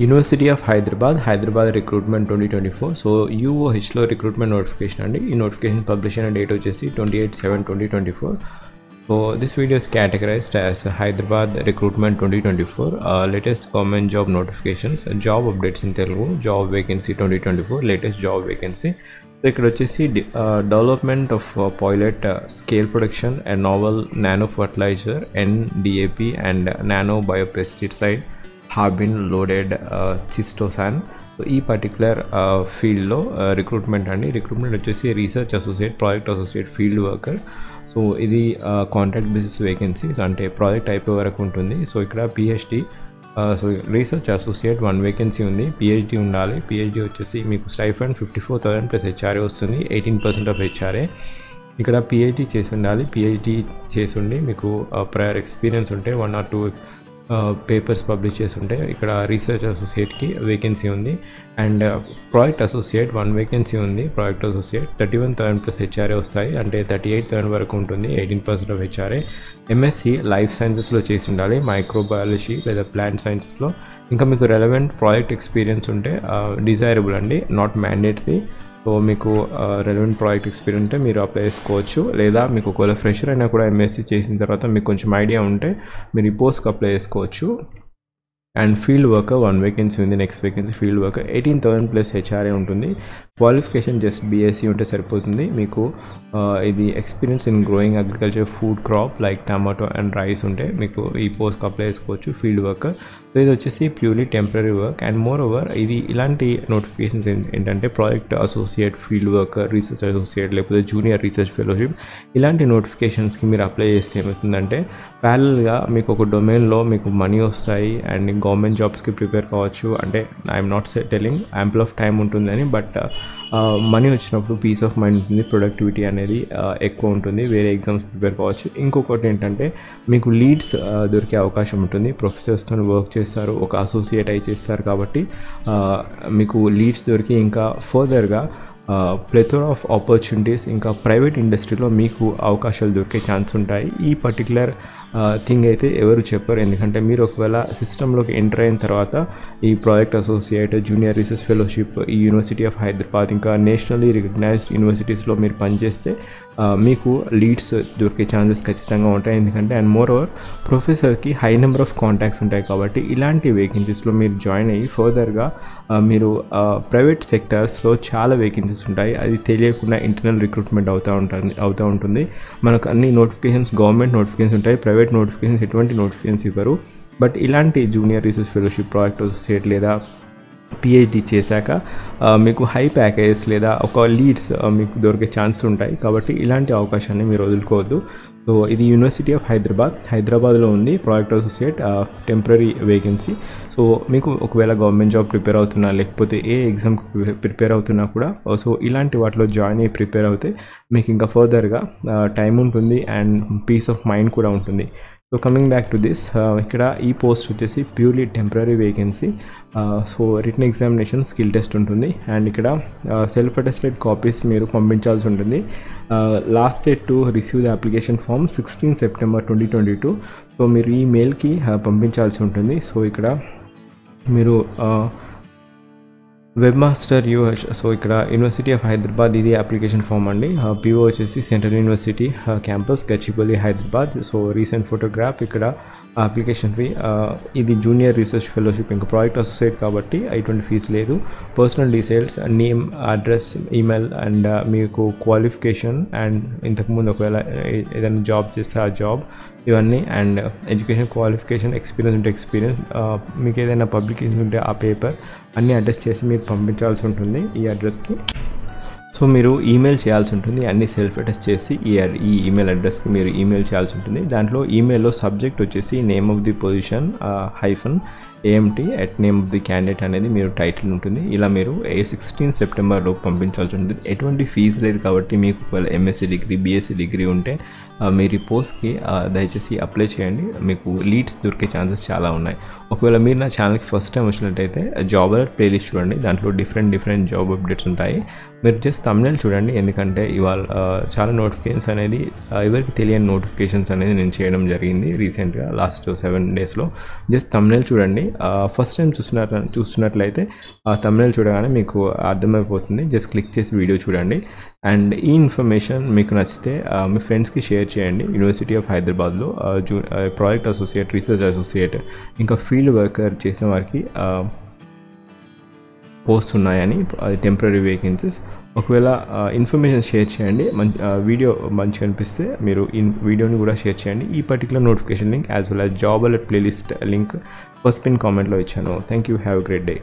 University of Hyderabad recruitment 2024. So UOHలో recruitment notification అండి. ఈ notification publish అయిన date వచ్చేసి 28/7/2024. So this video is categorized as Hyderabad recruitment 2024, latest government job notifications, job updates in Telugu, job vacancy 2024, latest job vacancy. So ఇక్కడ వచ్చేసి development of pilot scale production and novel nano fertilizer NDAP and nano biopesticide have been loaded cystosan. So ఈ particular ఫీల్డ్లో recruitment అండి. Recruitment వచ్చేసి research associate, project associate, field worker. So ఇది contract basis vacancies, అంటే project అయిపోయే వరకు ఉంటుంది. So ఇక్కడ PhD, so research associate 1 vacancy ఉంది. పిహెచ్డి ఉండాలి. పిహెచ్డి వచ్చేసి మీకు స్టైఫండ్ 54,000 ప్లస్ హెచ్ఆర్ఏ వస్తుంది, 18% ఆఫ్ హెచ్ఆర్ఏ. ఇక్కడ పిహెచ్డి చేసి ఉండాలి. పిహెచ్డి చేసి ఉండి మీకు ప్రయర్ ఎక్స్పీరియన్స్ ఉంటే 1 or 2 పేపర్స్ పబ్లిష్ చేసి ఉంటే ఇక్కడ రీసెర్చ్ అసోసియేట్కి వేకెన్సీ ఉంది. అండ్ ప్రాజెక్ట్ అసోసియేట్ 1 వేకెన్సీ ఉంది. ప్రాజెక్ట్ అసోసియేట్ 31,000 ప్లస్ హెచ్ఆర్ఏ వస్తాయి, అంటే 38,000 వరకు ఉంటుంది, 18% ఆఫ్ హెచ్ఆర్ఏ. ఎంఎస్సి లైఫ్ సైన్సెస్లో చేసి ఉండాలి, మైక్రోబయాలజీ లేదా ప్లాంట్ సైన్సెస్లో. ఇంకా మీకు రెలవెంట్ ప్రాజెక్ట్ ఎక్స్పీరియన్స్ ఉంటే డిజైరబుల్ అండి, నాట్ మ్యాండేటరీ. సో మీకు రెలవెంట్ ప్రాజెక్ట్ ఎక్స్పీరియన్స్ ఉంటే మీరు అప్లై చేసుకోవచ్చు. లేదా మీకు ఒకవేళ ఫ్రెషర్ అయినా కూడా ఎంఎస్సీ చేసిన తర్వాత మీకు కొంచెం ఐడియా ఉంటే మీరు ఈ పోస్ట్కి అప్లై చేసుకోవచ్చు. అండ్ ఫీల్డ్ వర్కర్ 1 వేకెన్సీ ఉంది. Next vacancy field worker 18,000 plus HRA ఉంటుంది. క్వాలిఫికేషన్ జస్ట్ బీఎస్సీ ఉంటే సరిపోతుంది. మీకు ఇది experience in growing agriculture food crop like tomato and rice ఉంటే మీకు ఈ పోస్ట్కి అప్లై చేసుకోవచ్చు, ఫీల్డ్ వర్కర్. సో ఇది వచ్చేసి purely temporary work. And more over ఇది ఇలాంటి నోటిఫికేషన్స్ ఏంటంటే project associate, field worker, research associate లేకపోతే జూనియర్ రీసెర్చ్ ఫెలోషిప్ ఇలాంటి నోటిఫికేషన్స్కి మీరు అప్లై చేస్తే ఏమవుతుందంటే ప్యారల్గా మీకు ఒక డొమైన్లో మీకు మనీ వస్తాయి అండ్ గవర్నమెంట్ జాబ్స్కి ప్రిపేర్ కావచ్చు. అంటే I'm not telling ample of time ఉంటుందని, బట్ మనీ వచ్చినప్పుడు పీస్ ఆఫ్ మైండ్ ఉంటుంది, ప్రొడక్టివిటీ అనేది ఎక్కువ ఉంటుంది, వేరే ఎగ్జామ్స్ ప్రిపేర్ కావచ్చు. ఇంకొకటి ఏంటంటే మీకు లీడ్స్ దొరికే అవకాశం ఉంటుంది. ప్రొఫెసర్స్తో వర్క్ చేస్తారు, ఒక అసోసియేట్ అయి చేస్తారు కాబట్టి మీకు లీడ్స్ దొరికి ఇంకా ఫర్దర్గా ప్లెథోరా ఆఫ్ ఆపర్చునిటీస్ ఇంకా ప్రైవేట్ ఇండస్ట్రీలో మీకు అవకాశాలు దొరికే ఛాన్స్ ఉంటాయి. ఈ పర్టికులర్ థింగ్ అయితే ఎవరు చెప్పరు, ఎందుకంటే మీరు ఒకవేళ సిస్టంలోకి ఎంటర్ అయిన తర్వాత ఈ project associate, junior research fellowship, ఈ యూనివర్సిటీ ఆఫ్ హైదరాబాద్ ఇంకా నేషనల్లీ రికగ్నైజ్డ్ యూనివర్సిటీస్లో మీరు పనిచేస్తే మీకు లీడ్స్ దొరికే ఛాన్సెస్ ఖచ్చితంగా ఉంటాయి. ఎందుకంటే అండ్ మోర్ ఓవర్ ప్రొఫెసర్కి హై నెంబర్ ఆఫ్ కాంటాక్ట్స్ ఉంటాయి కాబట్టి ఇలాంటి వేకెన్సీస్లో మీరు జాయిన్ అయ్యి ఫర్దర్గా మీరు ప్రైవేట్ సెక్టర్స్లో చాలా వేకెన్సీస్ ఉంటాయి. అది తెలియకుండా ఇంటర్నల్ రిక్రూట్మెంట్ అవుతూ ఉంటుంది. మనకు అన్ని నోటిఫికేషన్స్ గవర్నమెంట్ నోటిఫికేషన్స్ ఉంటాయి, ప్రైవేట్ నోటిఫికేషన్స్ ఎటువంటి నోటిఫికేషన్స్ ఇవ్వరు. బట్ ఇలాంటి junior research fellowship, project associate లేదా పిహెచ్డి చేశాక మీకు హై ప్యాకేజెస్ లేదా ఒక లీడ్స్ మీకు దొరికే ఛాన్స్ ఉంటాయి. కాబట్టి ఇలాంటి అవకాశాన్ని మీరు వదులుకోవద్దు. సో ఇది యూనివర్సిటీ ఆఫ్ హైదరాబాద్లో ఉంది, project associate temporary vacancy. So మీకు ఒకవేళ గవర్నమెంట్ జాబ్ ప్రిపేర్ అవుతున్నా లేకపోతే ఏ ఎగ్జామ్ ప్రిపేర్ అవుతున్నా కూడా సో ఇలాంటి వాటిలో జాయిన్ అయ్యి ప్రిపేర్ అవుతే మీకు ఇంకా ఫర్దర్గా టైం ఉంటుంది అండ్ పీస్ ఆఫ్ మైండ్ కూడా ఉంటుంది. So coming back to this, ఇక్కడ ఈ పోస్ట్ వచ్చేసి purely temporary vacancy. So written examination, skill test ఉంటుంది. అండ్ ఇక్కడ సెల్ఫ్ అటెస్టెడ్ కాపీస్ మీరు పంపించాల్సి ఉంటుంది. Last date to receive the application form 16 September 2022. So మీరు ఈ మెయిల్కి పంపించాల్సి ఉంటుంది. సో ఇక్కడ మీరు వెబ్ మాస్టర్ యూహెచ్, సో ఇక్కడ యూనివర్సిటీ ఆఫ్ హైదరాబాద్ ఇది అప్లికేషన్ ఫామ్ అండి. పిఓ వచ్చేసి central university campus Gachibowli Hyderabad. So recent photograph, ఇక్కడ అప్లికేషన్ ఫీ. ఇది జూనియర్ రీసెర్చ్ ఫెలోషిప్ ఇంకా ప్రాజెక్ట్ అసోసియేట్ కాబట్టి ఎటువంటి ఫీజు లేదు. Personal details, name, address, email and మీకు క్వాలిఫికేషన్ అండ్ ఇంతకుముందు ఒకవేళ ఏదైనా జాబ్ చేస్తే ఆ జాబ్ ఇవన్నీ, అండ్ ఎడ్యుకేషన్ క్వాలిఫికేషన్, ఎక్స్పీరియన్స్ ఉంటే ఎక్స్పీరియన్స్, మీకు ఏదైనా పబ్లికేషన్ ఉంటే ఆ పేపర్ అన్నీ అడ్రస్ చేసి మీరు పంపించాల్సి ఉంటుంది ఈ అడ్రస్కి. సో మీరు ఈమెయిల్ చేయాల్సి ఉంటుంది, అన్ని సెల్ఫ్ అటెస్ట్ చేసి ఈ ఈమెయిల్ అడ్రస్కి మీరు ఈమెయిల్ చేయాల్సి ఉంటుంది. దాంట్లో ఈమెయిల్లో సబ్జెక్ట్ వచ్చేసి name of the position -AMT at name of the candidate అనేది మీరు టైటిల్ ఉంటుంది. ఇలా మీరు 16 సెప్టెంబర్లో పంపించాల్సి ఉంటుంది. ఎటువంటి ఫీజు లేదు కాబట్టి మీకు ఒకవేళ ఎంఎస్సీ డిగ్రీ, బీఎస్సీ డిగ్రీ ఉంటే మీరు ఈ పోస్ట్కి దయచేసి అప్లై చేయండి. మీకు లీడ్స్ దొరికే ఛాన్సెస్ చాలా ఉన్నాయి. ఒకవేళ మీరు నా ఛానల్కి ఫస్ట్ టైం వచ్చినట్టయితే జాబ్ అలర్ట్ ప్లేలిస్ట్ చూడండి, దాంట్లో డిఫరెంట్ జాబ్ అప్డేట్స్ ఉంటాయి. మీరు జస్ట్ thumbnail చూడండి, ఎందుకంటే ఇవాళ చాలా నోటిఫికేషన్స్ అనేది ఎవరికి తెలియని నోటిఫికేషన్స్ అనేది నేను చేయడం జరిగింది రీసెంట్గా లాస్ట్ 7 డేస్లో. జస్ట్ thumbnail చూడండి, ఫస్ట్ టైం చూస్తున్నట్లయితే thumbnail చూడగానే మీకు అర్థమైపోతుంది. జస్ట్ క్లిక్ చేసి వీడియో చూడండి. అండ్ ఈ ఇన్ఫర్మేషన్ మీకు నచ్చితే మీ ఫ్రెండ్స్కి షేర్ చేయండి. యూనివర్సిటీ ఆఫ్ హైదరాబాద్లో ప్రాజెక్ట్ అసోసియేట్, రీసెర్చ్ అసోసియేట్, ఇంకా ఫీల్డ్ వర్కర్ చేసిన వారికి పోస్ట్ ఉన్నాయని, అది టెంపరీ వేకెన్సీస్. ఒకవేళ ఇన్ఫర్మేషన్ షేర్ చేయండి. వీడియో మంచిగా అనిపిస్తే మీరు వీడియోని కూడా షేర్ చేయండి. ఈ particular notification link as well as job alert playlist link first pin కామెంట్లో ఇచ్చాను. Thank you. Have a great day.